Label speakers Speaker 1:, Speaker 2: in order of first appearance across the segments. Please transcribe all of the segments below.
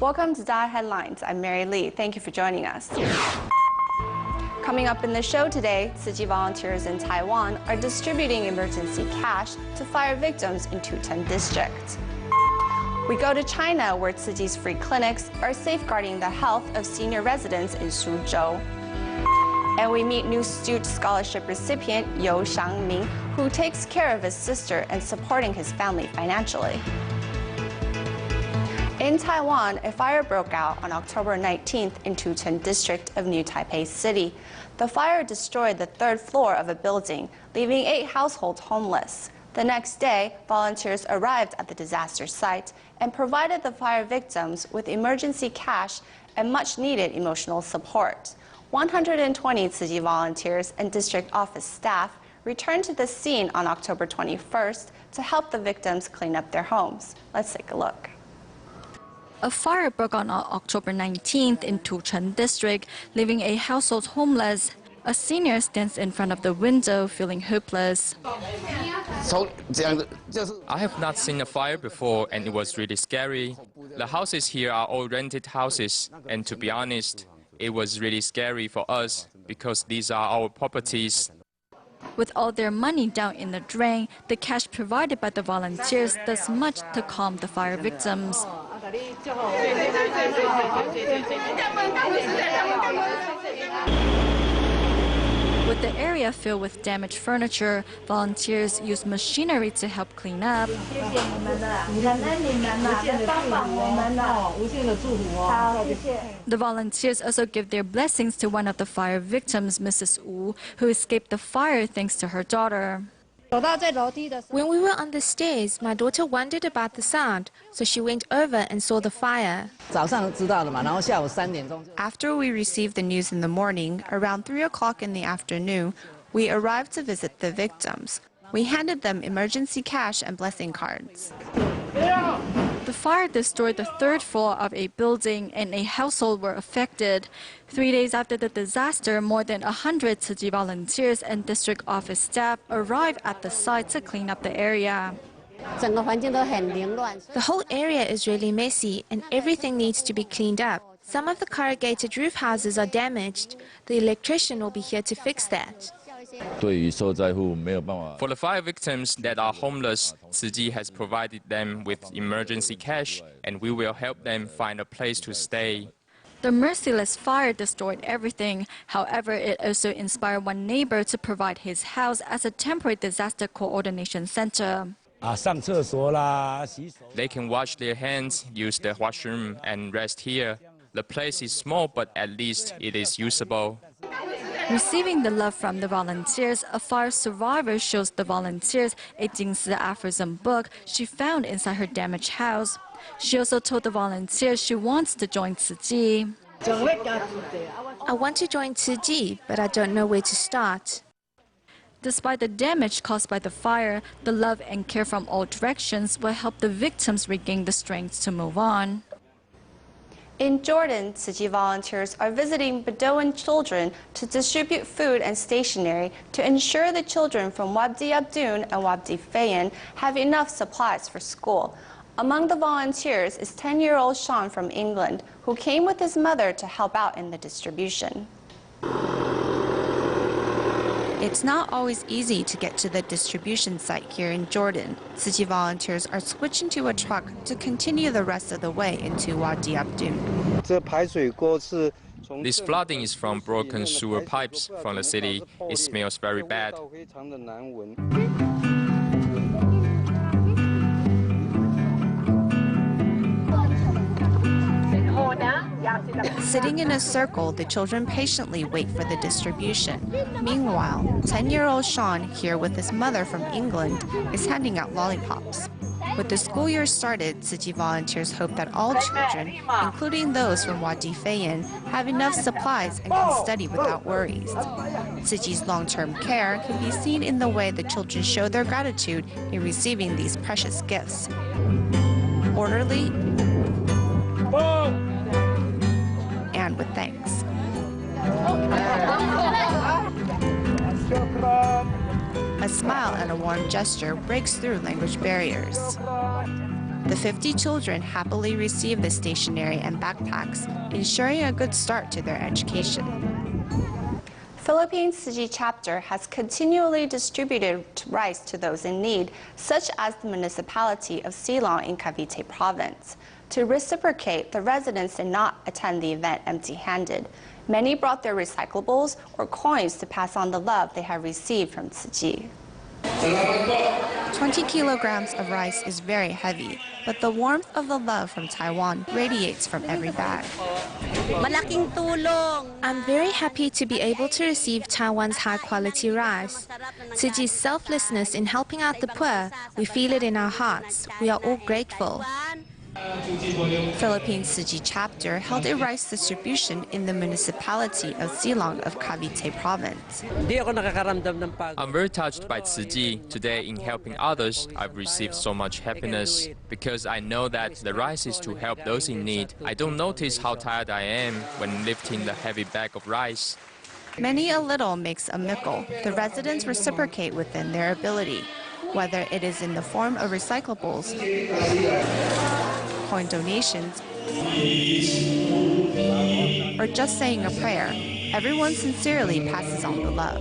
Speaker 1: Welcome to DaAi Headlines. I'm Mary Lee. Thank you for joining us. Coming up in the show today, Tzu Chi volunteers in Taiwan are distributing emergency cash to fire victims in Tuchen District. We go to China, where Tzu Chi's free clinics are safeguarding the health of senior residents in Suzhou. And we meet new Stute Scholarship recipient You Shangming, who takes care of his sister and supporting his family financially. In Taiwan, a fire broke out on October 19th in Tuchen District of New Taipei City. The fire destroyed the third floor of a building, leaving 8 households homeless. The next day, volunteers arrived at the disaster site and provided the fire victims with emergency cash and much-needed emotional support. 120 Tzu Chi volunteers and district office staff returned to the scene on October 21st to help the victims clean up their homes. Let's take a look.
Speaker 2: A fire broke out on October 19th in Tuchen District, leaving 8 households homeless. A senior stands in front of the window, feeling hopeless.
Speaker 3: I have not seen a fire before, and it was really scary. The houses here are all rented houses, and to be honest, it was really scary for us because these are our properties.
Speaker 2: With all their money down in the drain, the cash provided by the volunteers does much to calm the fire victims. With the area filled with damaged furniture, volunteers use machinery to help clean up. The volunteers also give their blessings to one of the fire victims, Mrs. Wu, who escaped the fire thanks to her daughter.
Speaker 4: When we were on the stairs, my daughter wondered about the sound, so she went over and saw the fire.
Speaker 1: After we received the news in the morning, around 3 o'clock in the afternoon, we arrived to visit the victims. We handed them emergency cash and blessing cards.
Speaker 2: The fire destroyed the third floor of a building and a household were affected. 3 days after the disaster, more than 100 Tzu Chi volunteers and district office staff arrived at the site to clean up the area.
Speaker 4: The whole area is really messy and everything needs to be cleaned up. Some of the corrugated roof houses are damaged. The electrician will be here to fix that.
Speaker 3: For the fire victims that are homeless, Tzu Chi has provided them with emergency cash, and we will help them find a place to stay.
Speaker 2: The merciless fire destroyed everything. However, it also inspired one neighbor to provide his house as a temporary disaster coordination center.
Speaker 3: They can wash their hands, use the washroom, and rest here. The place is small, but at least it is usable.
Speaker 2: Receiving the love from the volunteers, a fire survivor shows the volunteers a Jingsi aphorism book she found inside her damaged house. She also told the volunteers she wants to join Tzu Chi.
Speaker 4: I want to join Tzu Chi, but I don't know where to start.
Speaker 2: Despite the damage caused by the fire, the love and care from all directions will help the victims regain the strength to move on.
Speaker 1: In Jordan, Tzu Chi volunteers are visiting Bedouin children to distribute food and stationery to ensure the children from Wadi Abdun and Wadi Fayan have enough supplies for school. Among the volunteers is 10-year-old Sean from England, who came with his mother to help out in the distribution. It's not always easy to get to the distribution site here in Jordan. Tzu Chi volunteers are switching to a truck to continue the rest of the way into Wadi Abdun.
Speaker 3: This flooding is from broken sewer pipes from the city. It smells very bad.
Speaker 1: Sitting in a circle, the children patiently wait for the distribution. Meanwhile, 10-year-old Sean, here with his mother from England, is handing out lollipops. With the school year started, Tzu Chi volunteers hope that all children, including those from Wadi Fayan, have enough supplies and can study without worries. Tzu Chi's long-term care can be seen in the way the children show their gratitude in receiving these precious gifts. Orderly and with thanks. A smile and a warm gesture breaks through language barriers. The 50 children happily received the stationery and backpacks, ensuring a good start to their education. Philippines Tzu Chi chapter has continually distributed rice to those in need, such as the municipality of Silong in Cavite province. To reciprocate, the residents did not attend the event empty-handed. Many brought their recyclables or coins to pass on the love they have received from Tzu Chi. 20 kilograms of rice is very heavy, but the warmth of the love from Taiwan radiates from every bag.
Speaker 4: I'm very happy to be able to receive Taiwan's high-quality rice. Tzu Chi's selflessness in helping out the poor, we feel it in our hearts. We are all grateful.
Speaker 1: Philippines Tzu Chi chapter held a rice distribution in the municipality of Silong of Cavite province.
Speaker 3: I'm very touched by Tzu Chi. Today, in helping others, I've received so much happiness because I know that the rice is to help those in need. I don't notice how tired I am when lifting the heavy bag of rice.
Speaker 1: Many a little makes a mickle. The residents reciprocate within their ability, whether it is in the form of recyclables, coin donations, or just saying a prayer. Everyone sincerely passes on the love.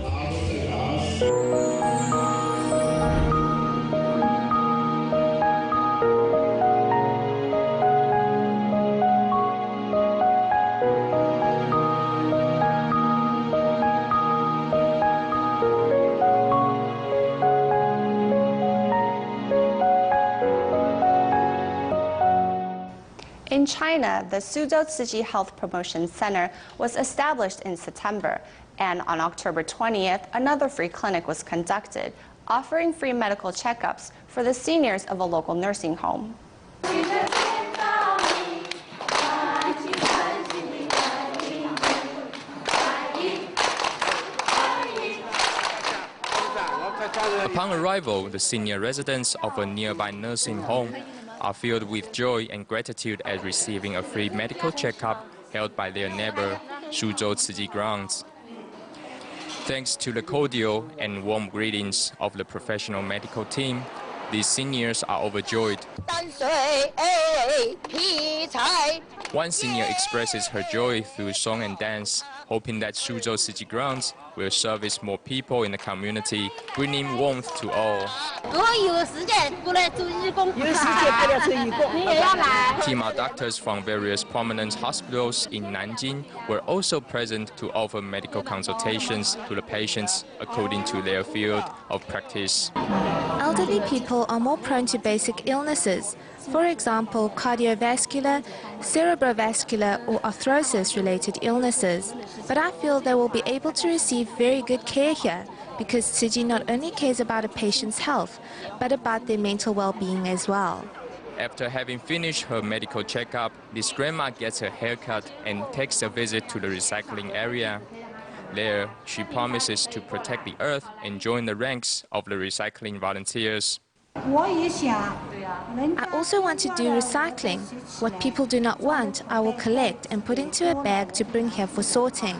Speaker 1: In China, the Suzhou Tzu Chi Health Promotion Center was established in September, and on October 20th, another free clinic was conducted, offering free medical checkups for the seniors of a local nursing home.
Speaker 3: Upon arrival, the senior residents of a nearby nursing home are filled with joy and gratitude at receiving a free medical checkup held by their neighbor, Suzhou Tzu Chi grounds. Thanks to the cordial and warm greetings of the professional medical team, these seniors are overjoyed. One senior expresses her joy through song and dance, hoping that Suzhou Tzu Chi grounds will service more people in the community, bringing warmth to all. Female doctors from various prominent hospitals in Nanjing were also present to offer medical consultations to the patients according to their field of practice.
Speaker 4: Elderly people are more prone to basic illnesses, for example, cardiovascular, cerebrovascular or arthrosis-related illnesses. But I feel they will be able to receive very good care here because Tzu Chi not only cares about a patient's health, but about their mental well-being as well.
Speaker 3: After having finished her medical checkup, this grandma gets a haircut and takes a visit to the recycling area. There, she promises to protect the earth and join the ranks of the recycling volunteers.
Speaker 4: I also want to do recycling. What people do not want, I will collect and put into a bag to bring here for sorting.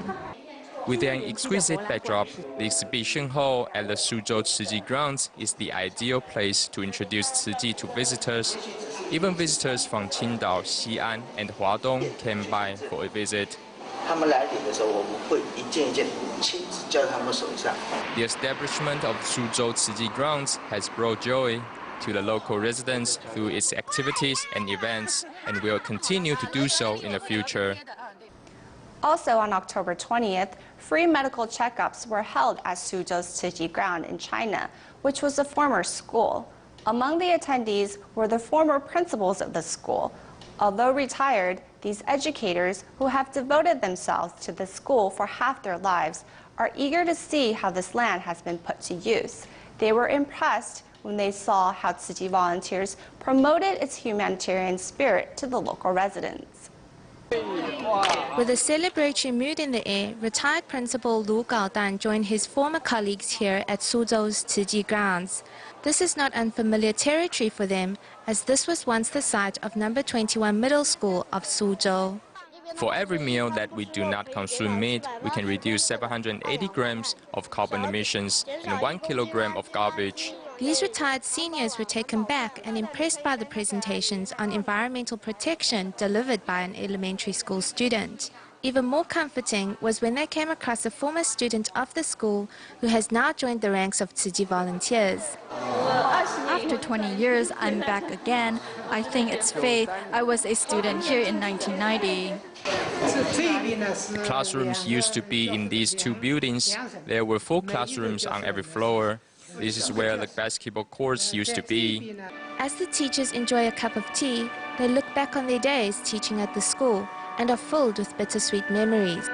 Speaker 3: With an exquisite backdrop, the exhibition hall at the Suzhou Tzu Chi grounds is the ideal place to introduce Tzu Chi to visitors. Even visitors from Qingdao, Xi'an, and Huadong came by for a visit. The establishment of Suzhou Tzu Chi grounds has brought joy to the local residents through its activities and events, and will continue to do so in the future.
Speaker 1: Also on October 20th, free medical checkups were held at Suzhou Tzu Chi ground in China, which was a former school. Among the attendees were the former principals of the school. Although retired, these educators, who have devoted themselves to the school for half their lives, are eager to see how this land has been put to use. They were impressed when they saw how Tzu Chi volunteers promoted its humanitarian spirit to the local residents.
Speaker 4: With a celebratory mood in the air, retired Principal Lu Gaodan joined his former colleagues here at Suzhou's Tzu Chi grounds. This is not unfamiliar territory for them, as this was once the site of number 21 Middle School of Suzhou.
Speaker 3: For every meal that we do not consume meat, we can reduce 780 grams of carbon emissions and 1 kilogram of garbage.
Speaker 4: These retired seniors were taken back and impressed by the presentations on environmental protection delivered by an elementary school student. Even more comforting was when they came across a former student of the school who has now joined the ranks of Tzu Chi volunteers.
Speaker 2: After 20 years, I'm back again. I think it's fate. I was a student here in 1990.
Speaker 3: Classrooms used to be in these two buildings. There were 4 classrooms on every floor. This is where the basketball courts used to be.
Speaker 4: As the teachers enjoy a cup of tea, they look back on their days teaching at the school and are filled with bittersweet memories.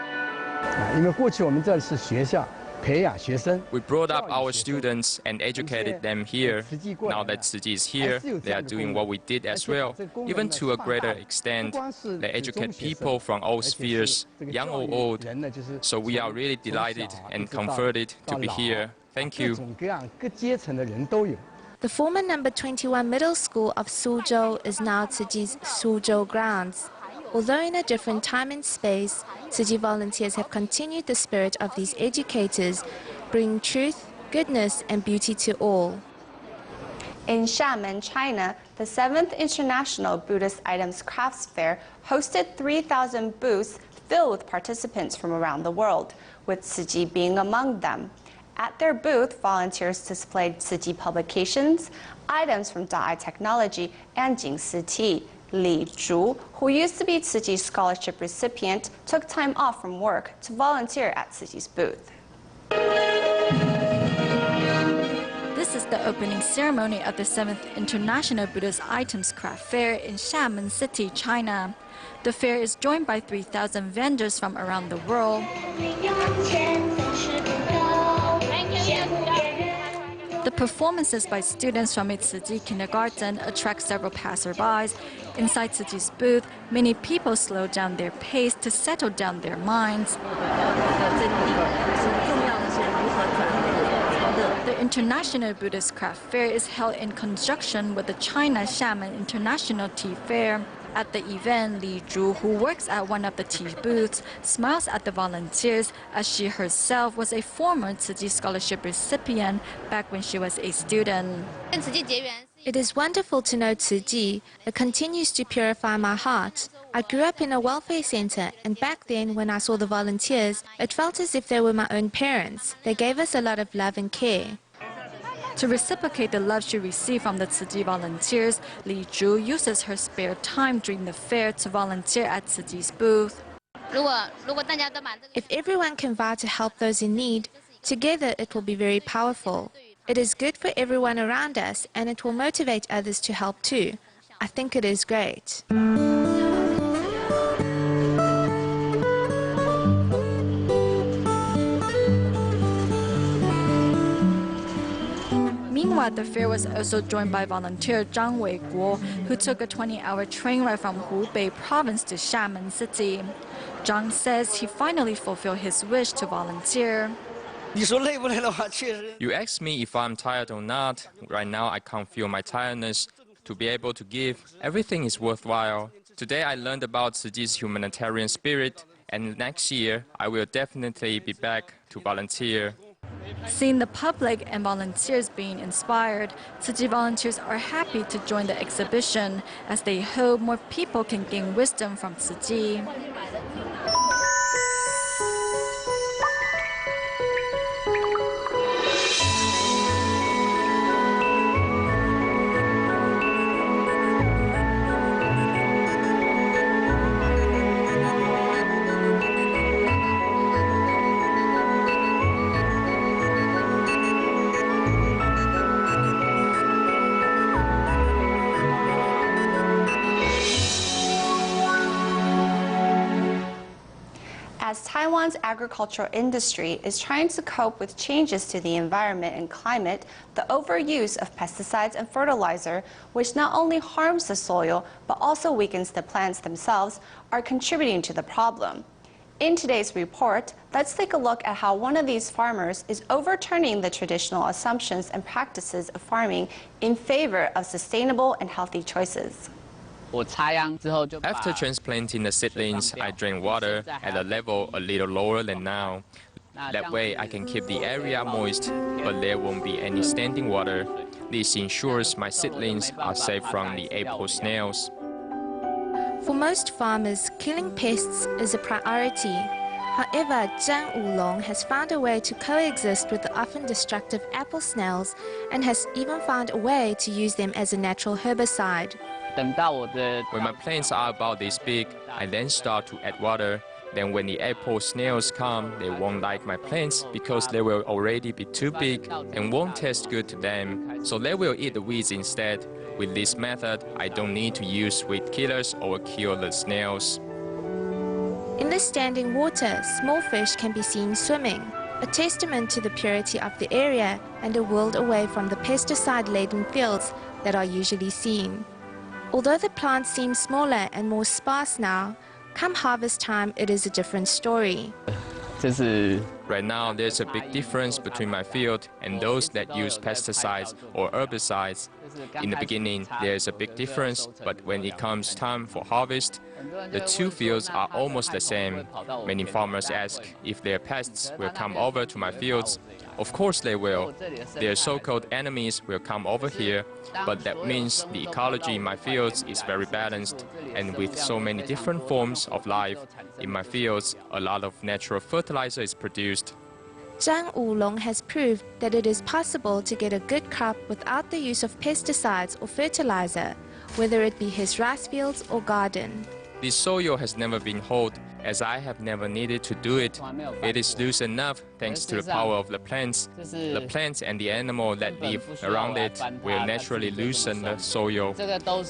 Speaker 3: We brought up our students and educated them here. Now that Tzu Chi is here, they are doing what we did as well, even to a greater extent. They educate people from all spheres, young or old. So we are really delighted and comforted to be here. Thank you.
Speaker 4: The former number 21 middle school of Suzhou is now Tzu Chi's Suzhou grounds. Although in a different time and space, Tzu Chi volunteers have continued the spirit of these educators, bringing truth, goodness and beauty to all.
Speaker 1: In Xiamen, China, the 7th International Buddhist Items Crafts Fair hosted 3,000 booths filled with participants from around the world, with Tzu Chi being among them. At their booth, volunteers displayed Tzu Chi publications, items from DaAi Technology, and Jingsi Tea. Li Zhu, who used to be Tzu Chi's scholarship recipient, took time off from work to volunteer at Tzu Chi's booth.
Speaker 2: This is the opening ceremony of the 7th International Buddhist Items Craft Fair in Xiamen City, China. The fair is joined by 3,000 vendors from around the world. The performances by students from its Tzu Chi kindergarten attract several passerbys. Inside Tzu Chi's booth, many people slow down their pace to settle down their minds. The International Buddhist Craft Fair is held in conjunction with the China Xiamen International Tea Fair. At the event, Li Zhu, who works at one of the tea booths, smiles at the volunteers as she herself was a former Tzu Chi scholarship recipient back when she was a student.
Speaker 4: It is wonderful to know Tzu Chi. It continues to purify my heart. I grew up in a welfare center, and back then when I saw the volunteers, it felt as if they were my own parents. They gave us a lot of love and care.
Speaker 2: To reciprocate the love she received from the Tzu Chi volunteers, Li Zhu uses her spare time during the fair to volunteer at Tzu Chi's booth.
Speaker 4: If everyone can vow to help those in need, together it will be very powerful. It is good for everyone around us, and it will motivate others to help too. I think it is great.
Speaker 2: Meanwhile, the fair was also joined by volunteer Zhang Weiguo, who took a 20-hour train ride from Hubei province to Xiamen City. Zhang says he finally fulfilled his wish to volunteer.
Speaker 3: You asked me if I'm tired or not. Right now, I can't feel my tiredness. To be able to give, everything is worthwhile. Today, I learned about Tzu Chi's humanitarian spirit, and next year, I will definitely be back to volunteer.
Speaker 2: Seeing the public and volunteers being inspired, Tzu Chi volunteers are happy to join the exhibition as they hope more people can gain wisdom from Tzu Chi.
Speaker 1: As Taiwan's agricultural industry is trying to cope with changes to the environment and climate, the overuse of pesticides and fertilizer, which not only harms the soil but also weakens the plants themselves, are contributing to the problem. In today's report, let's take a look at how one of these farmers is overturning the traditional assumptions and practices of farming in favor of sustainable and healthy choices.
Speaker 3: After transplanting the seedlings, I drain water at a level a little lower than now. That way I can keep the area moist, but there won't be any standing water. This ensures my seedlings are safe from the apple snails.
Speaker 4: For most farmers, killing pests is a priority. However, Zhang Wulong has found a way to coexist with the often destructive apple snails and has even found a way to use them as a natural herbicide.
Speaker 3: When my plants are about this big, I then start to add water. Then when the apple snails come, they won't like my plants because they will already be too big and won't taste good to them. So they will eat the weeds instead. With this method, I don't need to use weed killers or kill the snails.
Speaker 4: In the standing water, small fish can be seen swimming, a testament to the purity of the area and a world away from the pesticide-laden fields that are usually seen. Although the plants seem smaller and more sparse now, come harvest time, it is a different story.
Speaker 3: Right now, there's a big difference between my field and those that use pesticides or herbicides. In the beginning, there's a big difference, but when it comes time for harvest, the two fields are almost the same. Many farmers ask if their pests will come over to my fields. Of course they will. Their so-called enemies will come over here, but that means the ecology in my fields is very balanced, and with so many different forms of life in my fields, a lot of natural fertilizer is produced.
Speaker 4: Zhang Wulong has proved that it is possible to get a good crop without the use of pesticides or fertilizer, whether it be his rice fields or garden.
Speaker 3: This soil has never been hard, as I have never needed to do it. It is loose enough thanks to the power of the plants. The plants and the animal that live around it will naturally loosen the soil.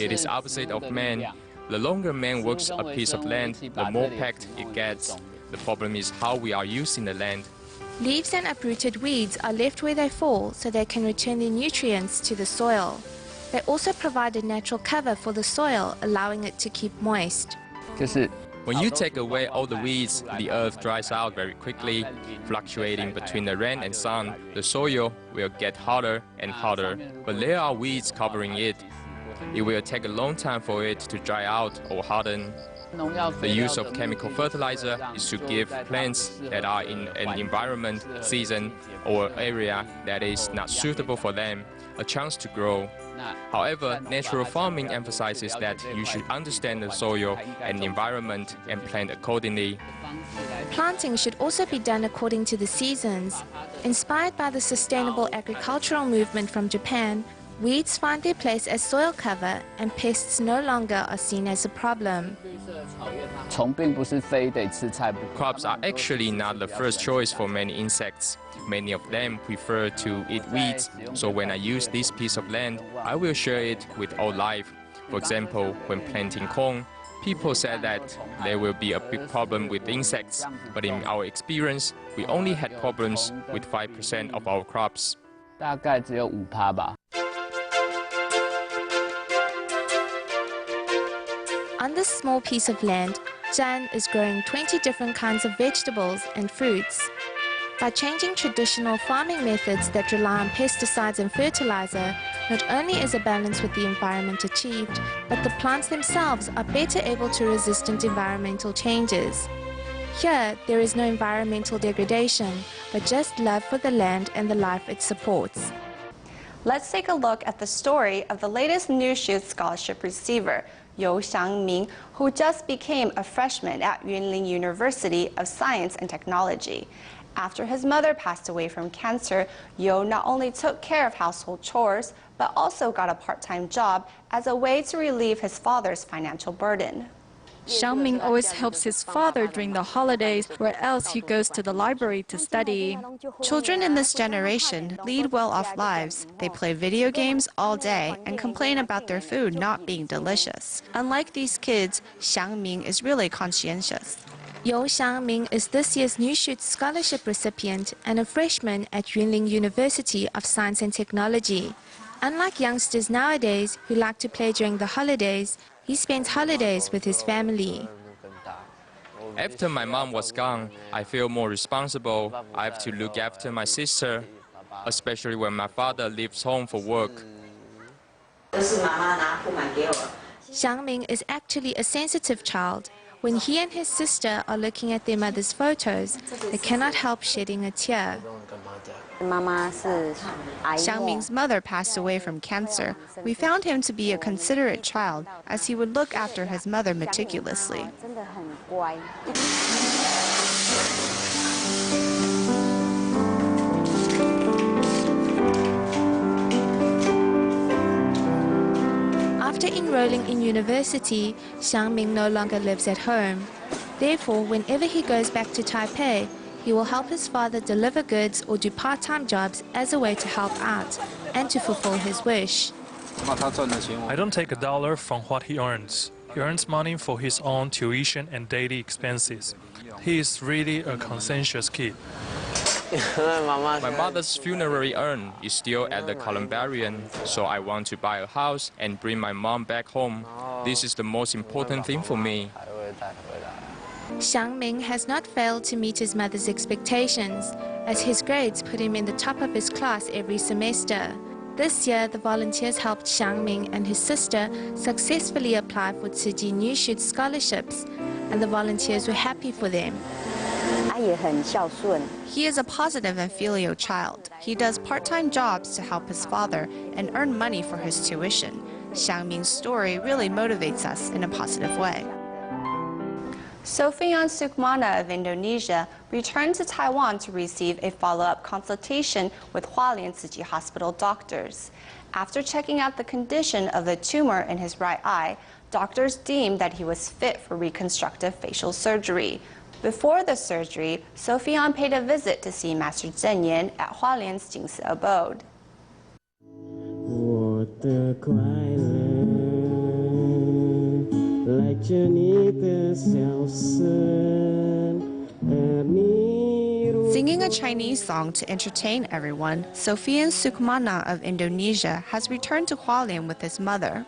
Speaker 3: It is opposite of man. The longer man works a piece of land, the more packed it gets. The problem is how we are using the land.
Speaker 4: Leaves and uprooted weeds are left where they fall so they can return their nutrients to the soil. They also provide a natural cover for the soil, allowing it to keep moist.
Speaker 3: When you take away all the weeds, the earth dries out very quickly. Fluctuating between the rain and sun, the soil will get harder and harder, but there are weeds covering it. It will take a long time for it to dry out or harden. The use of chemical fertilizer is to give plants that are in an environment, season, or area that is not suitable for them a chance to grow. However, natural farming emphasizes that you should understand the soil and environment and plant accordingly.
Speaker 4: Planting should also be done according to the seasons. Inspired by the sustainable agricultural movement from Japan, weeds find their place as soil cover and pests no longer are seen as a problem.
Speaker 3: Crops are actually not the first choice for many insects. Many of them prefer to eat weeds, so when I use this piece of land, I will share it with all life. For example, when planting corn, people said that there will be a big problem with insects, but in our experience, we only had problems with 5% of our crops.
Speaker 4: On this small piece of land, Zhan is growing 20 different kinds of vegetables and fruits. By changing traditional farming methods that rely on pesticides and fertilizer, not only is a balance with the environment achieved, but the plants themselves are better able to resist environmental changes. Here, there is no environmental degradation, but just love for the land and the life it supports.
Speaker 1: Let's take a look at the story of the latest New Shoot Scholarship receiver, You Xiangming, who just became a freshman at Yunlin University of Science and Technology. After his mother passed away from cancer, You not only took care of household chores, but also got a part-time job as a way to relieve his father's financial burden.
Speaker 2: Xiangming always helps his father during the holidays, where else he goes to the library to study.
Speaker 5: Children in this generation lead well-off lives. They play video games all day and complain about their food not being delicious. Unlike these kids, Xiangming is really conscientious.
Speaker 4: You Xiangming is this year's New Shoot Scholarship recipient and a freshman at Yunlin University of Science and Technology. Unlike youngsters nowadays who like to play during the holidays, he spends holidays with his family.
Speaker 3: After my mom was gone, I feel more responsible. I have to look after my sister, especially when my father leaves home for work.
Speaker 4: Xiangming is actually a sensitive child. When he and his sister are looking at their mother's photos, they cannot help shedding a tear.
Speaker 5: Xiangming's mother passed away from cancer. We found him to be a considerate child, as he would look after his mother meticulously.
Speaker 4: After enrolling in university, Xiangming no longer lives at home. Therefore, whenever he goes back to Taipei, he will help his father deliver goods or do part-time jobs as a way to help out and to fulfill his wish.
Speaker 6: I don't take a dollar from what he earns. He earns money for his own tuition and daily expenses. He is really a conscientious kid.
Speaker 3: My mother's funerary urn is still at the columbarium, so I want to buy a house and bring my mom back home. This is the most important thing for me.
Speaker 4: Xiangming has not failed to meet his mother's expectations, as his grades put him in the top of his class every semester. This year, the volunteers helped Xiangming and his sister successfully apply for Tzu Chi Newshoot scholarships, and the volunteers were happy for them.
Speaker 5: He is a positive and filial child. He does part-time jobs to help his father and earn money for his tuition. Xiangming's story really motivates us in a positive way.
Speaker 1: Sofian Sukmana of Indonesia returned to Taiwan to receive a follow-up consultation with Hualien Tzu Chi Hospital doctors. After checking out the condition of the tumor in his right eye, doctors deemed that he was fit for reconstructive facial surgery. Before the surgery, Sofian paid a visit to see Master Zhen Yan at Hualien's Jingsi abode.
Speaker 5: Singing a Chinese song to entertain everyone, Sofian Sukmana of Indonesia has returned to Hualien with his mother.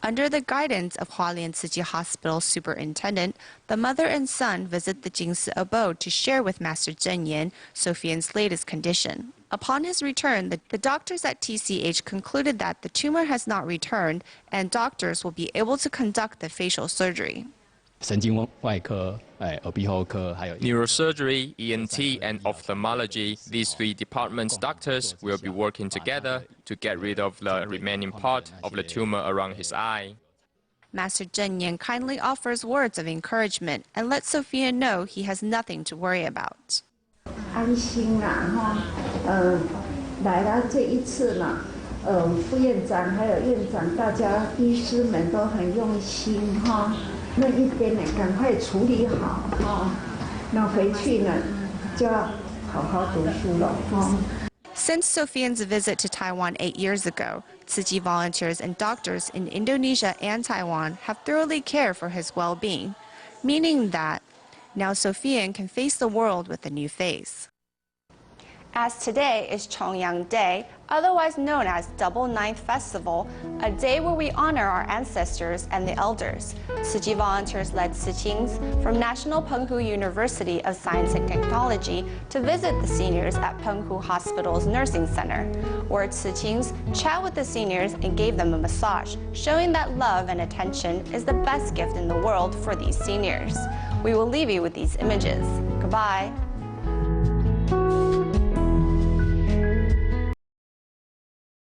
Speaker 5: Under the guidance of Hualien Tzu Chi Hospital superintendent, the mother and son visit the Jingsi abode to share with Master Zhen Yan Sofian's latest condition. Upon his return, the doctors at TCH concluded that the tumor has not returned and doctors will be able to conduct the facial surgery.
Speaker 3: Neurosurgery, ENT, and ophthalmology, these three departments' doctors will be working together to get rid of the remaining part of the tumor around his eye.
Speaker 5: Master Zhen Yan kindly offers words of encouragement and lets Sophia know he has nothing to worry about.
Speaker 7: 安心啦哈，来到这一次呢，副院长还有院长，大家医师们都很用心哈，那一边呢赶快处理好哈，那回去呢就要好好读书了哈。
Speaker 5: Since Sofian's visit to Taiwan 8 years ago, Tzu Chi volunteers and doctors in Indonesia and Taiwan have thoroughly cared for his well-being, meaning that now Sofian can face the world with a new face.
Speaker 1: As today is Chongyang Day, otherwise known as Double Ninth Festival, a day where we honor our ancestors and the elders. Tzu Chi volunteers led Tzu Chings from National Penghu University of Science and Technology to visit the seniors at Penghu Hospital's Nursing Center, where Tzu Chings chat with the seniors and gave them a massage, showing that love and attention is the best gift in the world for these seniors. We will leave you with these images. Goodbye.